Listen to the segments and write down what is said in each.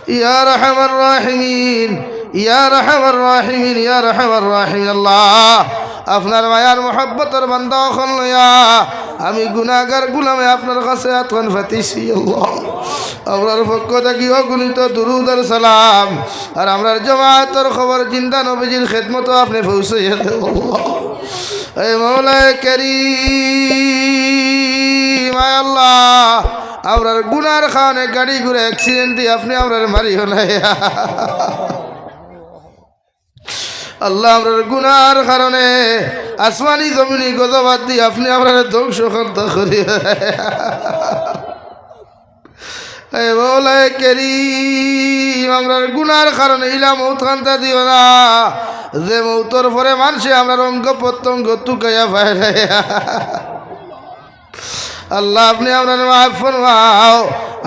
ইয়া আরহামার রাহিমিন, ইয়া আরহামার রাহিমিন, ইয়া আরহামার রাহিমিন। আল্লাহ আপনার মায়ার মহব্বতের বান্দা হল লইয়া আমি গুনাহগার গুলামে আপনার কাছে আতওয়ান ফাতিছি। আল্লাহ আমরার পক্ষ থেকে অগণিত দুরূদ আর সালাম আর আমরার জামাতের খবর জিন্দা নবীজির খেদমত আপনি পৌঁছাইয়া দেন। আল্লাহ এই মওলায়ে কারীম, আয় আল্লাহ আমরার গুনার খানে গাড়ি ঘুরে অ্যাক্সিডেন্ট দিয়ে আপনি আমরার মারিও না। আল্লাহ আমরার গুনার কারণে আসমানি জমিনি গজবাদ দিয়ে আপনি আমরার ধ্বংস করতে করি। মওলায়ে কারীম আমরার গুনার কারণে ইলা মৌত খান্তা দিও না, যে মৌতর পরে মানুষে আমরার অঙ্গ প্রত্যঙ্গ তুকাইয়া পায়। আল্লাহ আপনি আপনার মাফ ফরমাও,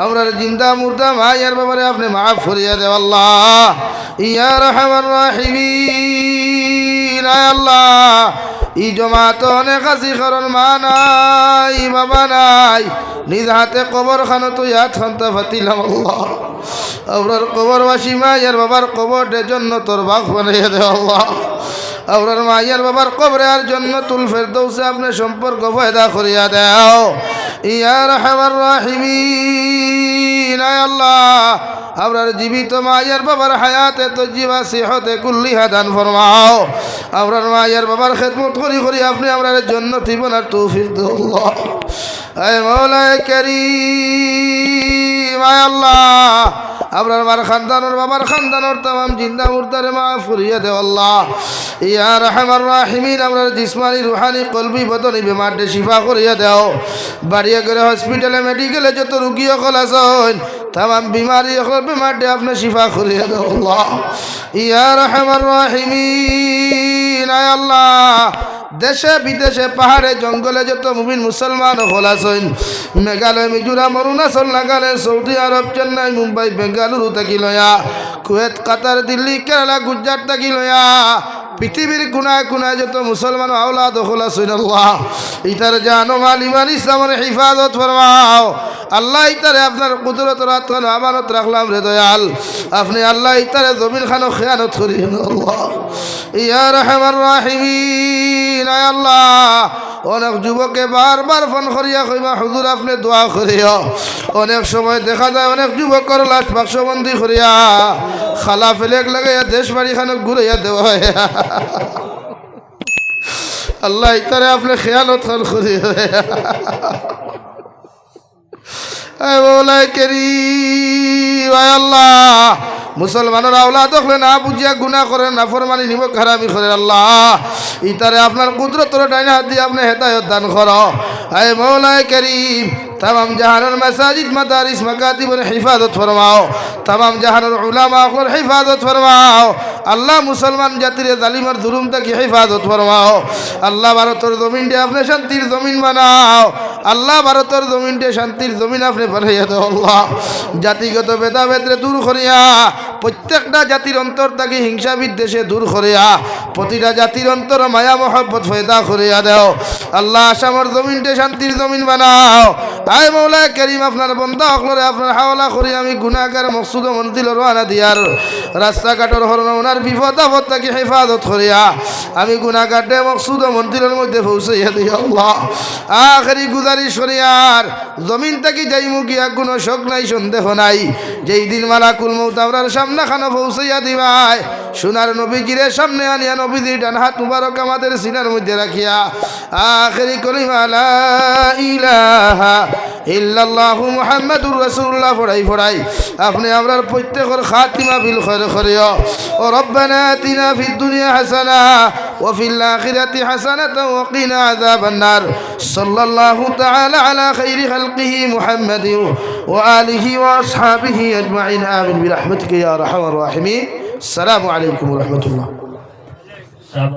আমরার জিন্দা মুর্দা মায়ের ব্যাপারে আপনি মাফ করিয়া দেও। আল্লাহ ইয়া আরহামার রাহিমিন, আয় আল্লাহ ই জমাত অনেক আসি কারণ মা নাই বাবা নাই, নিজ হাতে কবর খানো তো ইয়াদ খান্তা ফাতিলাম। আল্লাহ আমরার কবরবাসী মায়ের বাবার কবরের জন্য তোর বাঘ বানাইয়া দেও। আল্লাহ আমরার মায়ের বাবার কবরে আর জান্নাতুল ফেরদৌসে আপনি সম্পর্ক পয়দা করিয়া দাও। ইয়া আরহামার রাহিমিন, আয় আল্লাহ আমরার জীবিত মায়ের বাবার হায়াতে তো জীবা সিহতে কুল্লিহা দান ফরমাও। আমরার মায়ের বাবার খেদমত করি করি আপনি আমরার জান্নাতি বনার তৌফিক দাও। আল্লাহ আয় মওলায়ে কারীম, আয় আল্লাহ আমরার মার খানদানোর বাবার খানদানোর তাম জিন্দা মুর্দারে মাফ করিয়া দেও। আল্লাহ ইয়া আরহামার রাহিমিন আমরার জিসমানি রুহানি কলবি বদনি বেমারটে শিফা করিয়া দেও। বাড়িয়া করে হসপিটালে মেডিকেলে যত রুগী সকল আছেন তাম বিমারি সকল বেমারটে আপনি শিফা করিয়া দেও। আল্লাহ ইয়া আরহামার রাহিমিন, আয় আল্লাহ দেশে বিদেশে পাহাড়ে জঙ্গলে যত মুমিন মুসলমান হল আছেন, মেঘালয় মিজোরাম অরুণাচল নাগাল্যান্ড সৌদি আরব চেন্নাই মুম্বাই বেঙ্গালুরু থাকি লয়া কুয়েত কাতার দিল্লি কেরালা গুজরাট থাকি লয়া পৃথিবীর কোনায় কোনায় যত মুসলমান আওলাদ হল আছেন, আল্লাহ ইতার জান মাল ইমান ইসলামের হিফাজত ফরমাও। আল্লাহ ইতারে আপনার কুদরত রাত খানো আমানত রাখলাম রে দয়াল, আপনি আল্লাহ ইতারে জমিন খানো খেয়ানত করিয়েন। আল্লাহ ইয়া আরহামার রাহিমিন, আয় আল্লাহ অনেক যুবকে বারবার ফোন করিয়া কইবা হুজুর আপনি দোয়া করিও। অনেক সময় দেখা যায় অনেক যুবকর লাশ বাক্সবন্দি করিয়া খালা ফেলেক লাগাইয়া দেশ বাড়ি খানক ঘুরাইয়া দেওয়া হয়। আল্লাহ ইতারে আপনি খেয়ালত খান করিয়া। আয় মওলায়ে কারীম, আয় আল্লাহ মুসলমানের আওলাদ হলে না বুঝিয়া গুনাহ করেন না ফরমানি নিব হারামি করেন। আল্লাহ ইতারে আপনার কুদরতের ডাইনা হাত দিয়ে আপনি হেদায়েত দান করো। আয় মওলায়ে কারীম तमाम जहानर मसाजिद मदारिस मकातिबर हिफाजत फरमाओ, तमाम जहानर उलामा और हिफाजत फरमाओ। अल्लाह मुसलमान जातिर जालिमर जुलुम तक हिफाजत फरमाओ। अल्लाह भारतर जमीन डे अपने शांतिर जमीन बनाओ। अल्लाह भारतर जमीन डे शांतिर जमीन अपने बनाइया दो। अल्लाह জাতিগত ভেদাভেদরে দূর করিয়া প্রত্যেকটা জাতির অন্তর থেকে হিংসা বিদ্বেষে দূর করিয়া প্রতিটা জাতির অন্তর মায়া মহব্বত পয়দা করিয়া দাও। আল্লাহ আসামর জমিনটে শান্তির জমিন বানাও। আয় মওলায়ে কারীম আপনার বান্দা সকলরে আপনার হাওলা করি আমি গুনাহগার মকসুদ মনজিল রওনা দিয়ার রাস্তাঘাটের হরণ ওনার বিপদ আপদ থেকে হেফাজত করিয়া আমি গুনাহগারদের মকসুদ মনজিলের মধ্যে পৌঁছাইয়া দিই। আল্লাহ আখেরি গুজারিশ করিয়ার জমিন থেকে যাইমু গিয়া কোনো শোক নাই সন্দেহ নাই, যেই দিন মালাকুল মউত আমরার সামনে খানা পৌঁছাইয়া দিবাই সোনার নবীজিরে সামনে আনিয়া নবীজির ডান হাত মুবারক আমাদের সিনার মধ্যে রাখিয়া আখেরি কলিমা লা ইলাহা ইল্লাল্লাহু মুহাম্মাদুর রাসূলুল্লাহ পড়াই পড়াই আপনি আমরার প্রত্যেকের খাতিমা বিল খৈর করিও। ও রব্বানা আতিনা ফিদ দুনিয়া হাসানা ওয়া ফিল আখিরাতি হাসানাতাও ওয়া কিনা আযাবান নার। সাল্লাল্লাহু তাআলা আলা খাইরি খালকিহি মুহাম্মাদিন ওয়া আলিহি ওয়া আসহাবিহি আজমাইন। আমিন বিরহমাতিকা ইয়া আরহামার রাহিমিন। আসসালামু আলাইকুম ওয়া রাহমাতুল্লাহ।